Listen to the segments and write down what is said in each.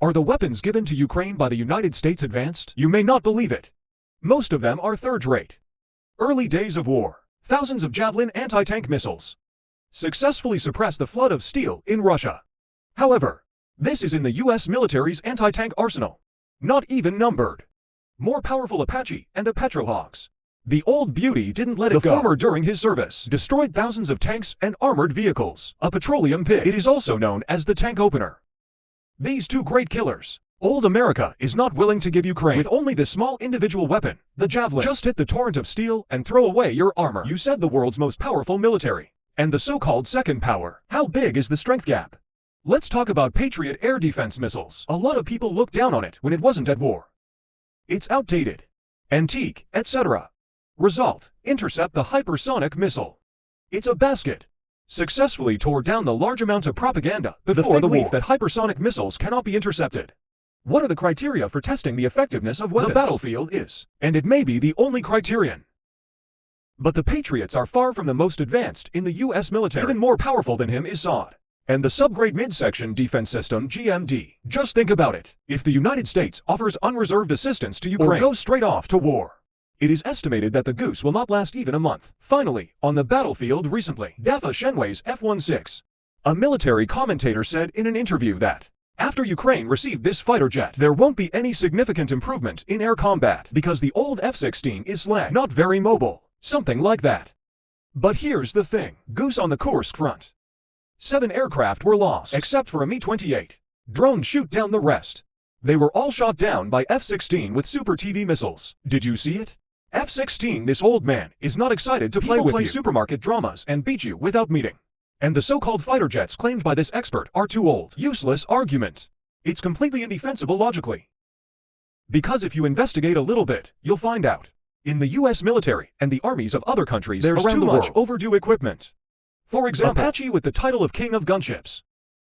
Are the weapons given to Ukraine by the United States advanced? You may not believe it. Most of them are third-rate. Early days of war, thousands of Javelin anti-tank missiles successfully suppressed the flood of steel in Russia. However, this is in the US military's anti-tank arsenal, not even numbered. More powerful Apache and the Petrohawks. The old beauty didn't let it go. The former, during his service, destroyed thousands of tanks and armored vehicles. A petroleum pig. It is also known as the tank opener. These two great killers. Old America is not willing to give Ukraine with only this small individual weapon, the Javelin. Just hit the torrent of steel and throw away your armor. You said the world's most powerful military, and the so-called second power. How big is the strength gap? Let's talk about Patriot air defense missiles. A lot of people looked down on it when it wasn't at war. It's outdated, antique, etc. Result: intercept the hypersonic missile. It's a basket. Successfully tore down the large amount of propaganda before the belief that hypersonic missiles cannot be intercepted. What are the criteria for testing the effectiveness of weapons? The battlefield is, and it may be the only criterion. But the Patriots are far from the most advanced in the US military. Even more powerful than him is SOD, and the subgrade midsection defense system GMD. Just think about it. If the United States offers unreserved assistance to Ukraine or goes straight off to war, it is estimated that the goose will not last even a month. Finally, on the battlefield recently, Dafa Shenway's F-16. A military commentator said in an interview that, after Ukraine received this fighter jet, there won't be any significant improvement in air combat because the old F-16 is slag, not very mobile, something like that. But here's the thing, goose on the Kursk front. 7 aircraft were lost, except for a Mi-28. Drones shoot down the rest. They were all shot down by F-16 with Super TV missiles. Did you see it? F-16, this old man is not excited to play with you. Supermarket dramas and beat you without meeting. And the so-called fighter jets claimed by this expert are too old. Useless argument. It's completely indefensible logically. Because if you investigate a little bit, you'll find out. In the US military and the armies of other countries, there's too much overdue equipment. For example, Apache with the title of King of Gunships.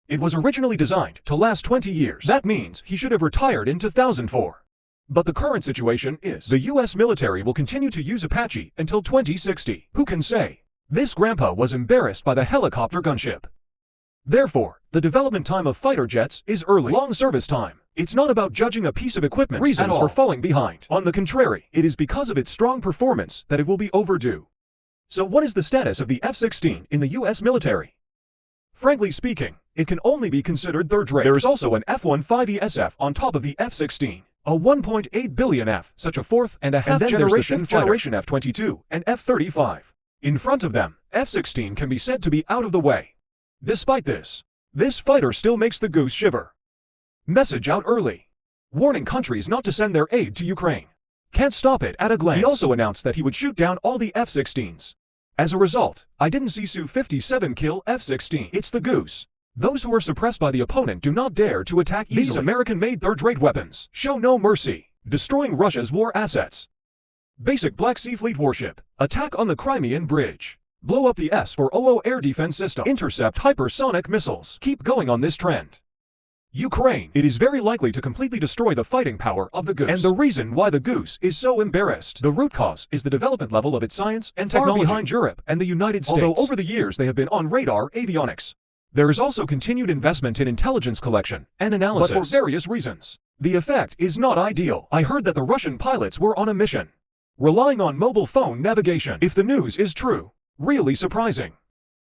It was originally designed to last 20 years. That means he should have retired in 2004. But the current situation is, the US military will continue to use Apache until 2060. Who can say? This grandpa was embarrassed by the helicopter gunship. Therefore, the development time of fighter jets is early. Long service time. It's not about judging a piece of equipment reasons for falling behind. On the contrary, it is because of its strong performance that it will be overdue. So what is the status of the F-16 in the US military? Frankly speaking, it can only be considered third-rate. There is also an F-15ESF on top of the F-16. A 1.8 billion F, such a fourth and a half generation F-22 and F-35. In front of them, F-16 can be said to be out of the way. Despite this fighter still makes the goose shiver. Message out early. Warning countries not to send their aid to Ukraine. Can't stop it at a glance. He also announced that he would shoot down all the F-16s. As a result, I didn't see Su-57 kill F-16. It's the goose. Those who are suppressed by the opponent do not dare to attack easily. These American-made third-rate weapons show no mercy, destroying Russia's war assets. Basic Black Sea Fleet warship. Attack on the Crimean Bridge. Blow up the S-400 air defense system. Intercept hypersonic missiles. Keep going on this trend. Ukraine. It is very likely to completely destroy the fighting power of the goose. And the reason why the goose is so embarrassed. The root cause is the development level of its science and technology behind Europe and the United States. Although over the years they have been on radar avionics. There is also continued investment in intelligence collection and analysis. But for various reasons, the effect is not ideal. I heard that the Russian pilots were on a mission, relying on mobile phone navigation. If the news is true, really surprising.